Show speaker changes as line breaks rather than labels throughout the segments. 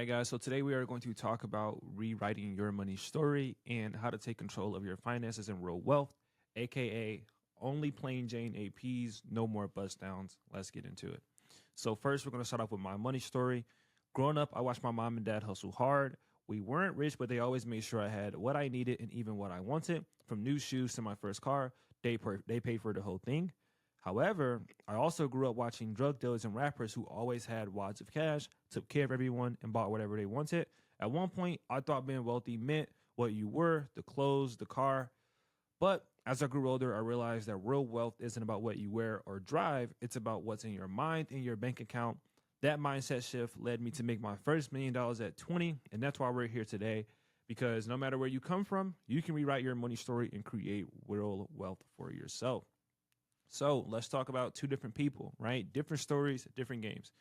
right, guys. So today we are going to talk about rewriting your money story and how to take control of your finances and real wealth, aka only plain Jane APs, no more bust downs. Let's get into it. So first, we're going to start off with my money story. Growing up, I watched my mom and dad hustle hard. We weren't rich, but they always made sure I had what I needed and even what I wanted. From new shoes to my first car, they paid for the whole thing. However, I also grew up watching drug dealers and rappers who always had wads of cash, took care of everyone, and bought whatever they wanted. At one point, I thought being wealthy meant what you were, the clothes, the car. But as I grew older, I realized that real wealth isn't about what you wear or drive, it's about what's in your mind and your bank account. That mindset shift led me to make my first $1 million at 20, and that's why we're here today. Because no matter where you come from, you can rewrite your money story and create real wealth for yourself. So let's talk about two different people, right? Different stories, different games.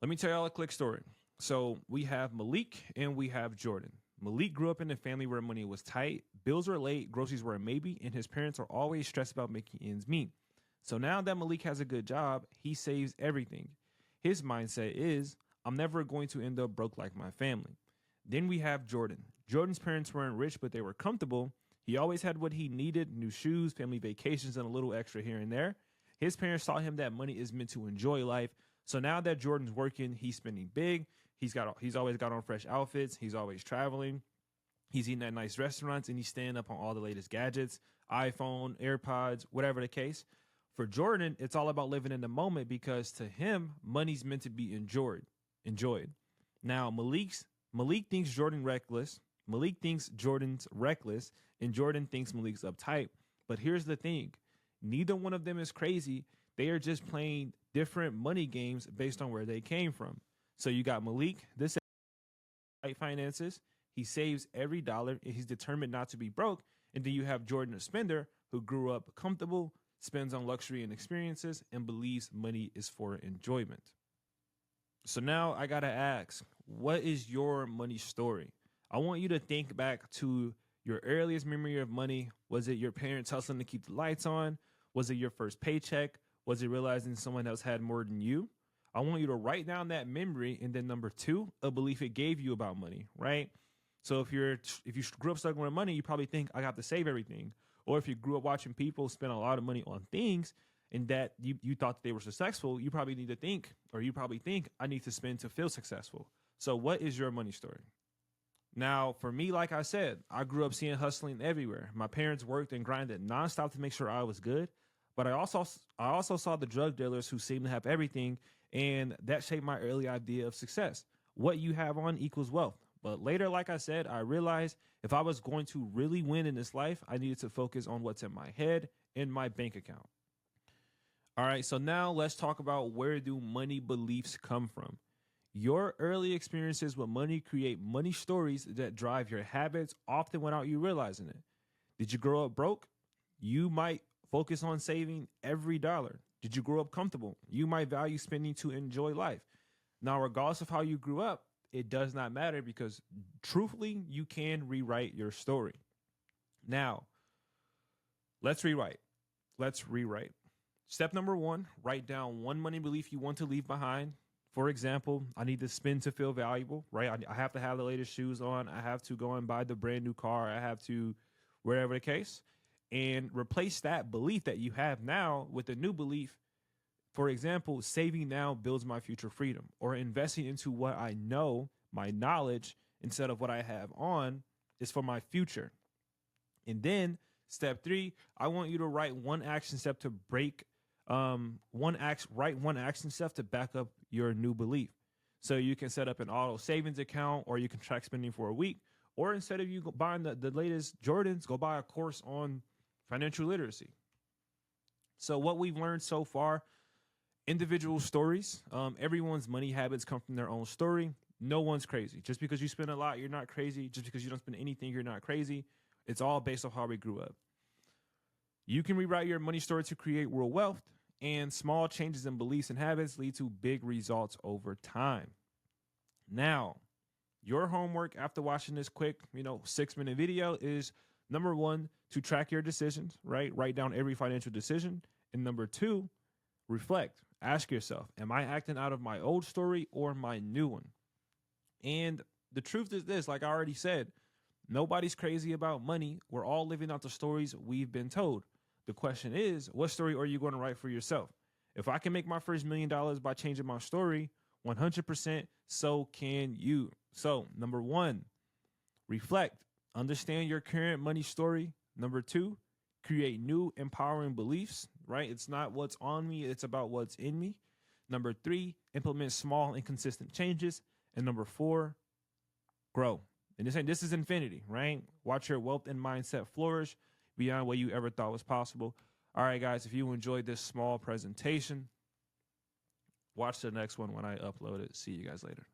Let me tell y'all a quick story. So we have Malik and we have Jordan. Malik grew up in a family where money was tight, bills were late, groceries were a maybe, and his parents are always stressed about making ends meet. So now that Malik has a good job, he saves everything. His mindset is, I'm never going to end up broke like my family. Then we have Jordan. Jordan's parents weren't rich, but they were comfortable. He always had what he needed, new shoes, family vacations, and a little extra here and there. His parents taught him that money is meant to enjoy life. So now that Jordan's working, he's spending big. He's always got on fresh outfits. He's always traveling. He's eating at nice restaurants, and he's staying up on all the latest gadgets, iPhone, AirPods, whatever the case. For Jordan, it's all about living in the moment because to him, money's meant to be enjoyed. Now, Malik thinks Jordan reckless. Malik thinks Jordan's reckless, and Jordan thinks Malik's uptight. But here's the thing. Neither one of them is crazy. They are just playing different money games based on where they came from. So you got Malik, this is finances. He saves every dollar, and he's determined not to be broke. And then you have Jordan, a spender, who grew up comfortable, spends on luxury and experiences, and believes money is for enjoyment. So now I got to ask, what is your money story? I want you to think back to your earliest memory of money. Was it your parents hustling to keep the lights on? Was it your first paycheck? Was it realizing someone else had more than you? I want you to write down that memory, and then number two, a belief it gave you about money, right? So if you grew up struggling with money, you probably think I got to save everything. Or if you grew up watching people spend a lot of money on things and that you thought that they were successful, you probably think I need to spend to feel successful. So what is your money story? Now, for me, like I said, I grew up seeing hustling everywhere. My parents worked and grinded nonstop to make sure I was good. But I also saw the drug dealers who seemed to have everything, and that shaped my early idea of success. What you have on equals wealth. But later, like I said, I realized if I was going to really win in this life, I needed to focus on what's in my head and my bank account. All right, so now let's talk about where do money beliefs come from. Your early experiences with money create money stories that drive your habits, often without you realizing it. Did you grow up broke? You might focus on saving every dollar. Did you grow up comfortable? You might value spending to enjoy life. Now, regardless of how you grew up, it does not matter because truthfully, you can rewrite your story. Now, let's rewrite. Step number one, write down one money belief you want to leave behind. For example, I need to spend to feel valuable, right? I have to have the latest shoes on. I have to go and buy the brand new car. I have to, wherever the case, and replace that belief that you have now with a new belief. For example, saving now builds my future freedom, or investing into what I know, my knowledge, instead of what I have on is for my future. And then step three, I want you to write one action step to write one action step to back up your new belief. So you can set up an auto savings account, or you can track spending for a week, or instead of you buying the latest Jordans, go buy a course on financial literacy. So what we've learned so far, individual stories. Everyone's money habits come from their own story. No one's crazy. Just because you spend a lot, you're not crazy. Just because you don't spend anything, you're not crazy. It's all based on how we grew up. You can rewrite your money story to create real wealth, and small changes in beliefs and habits lead to big results over time. Now, your homework after watching this quick, 6-minute video is number one, to track your decisions, right? Write down every financial decision. And number two, reflect. Ask yourself, am I acting out of my old story or my new one? And the truth is this, like I already said, nobody's crazy about money. We're all living out the stories we've been told. The question is, what story are you going to write for yourself? If I can make my first $1,000,000 by changing my story, 100%, so can you. So, number one, reflect, understand your current money story. Number two, create new empowering beliefs, right? It's not what's on me, it's about what's in me. Number three, implement small and consistent changes. And number four, grow. And this is infinity, right? Watch your wealth and mindset flourish beyond what you ever thought was possible. All right, guys, if you enjoyed this small presentation, watch the next one when I upload it. See you guys later.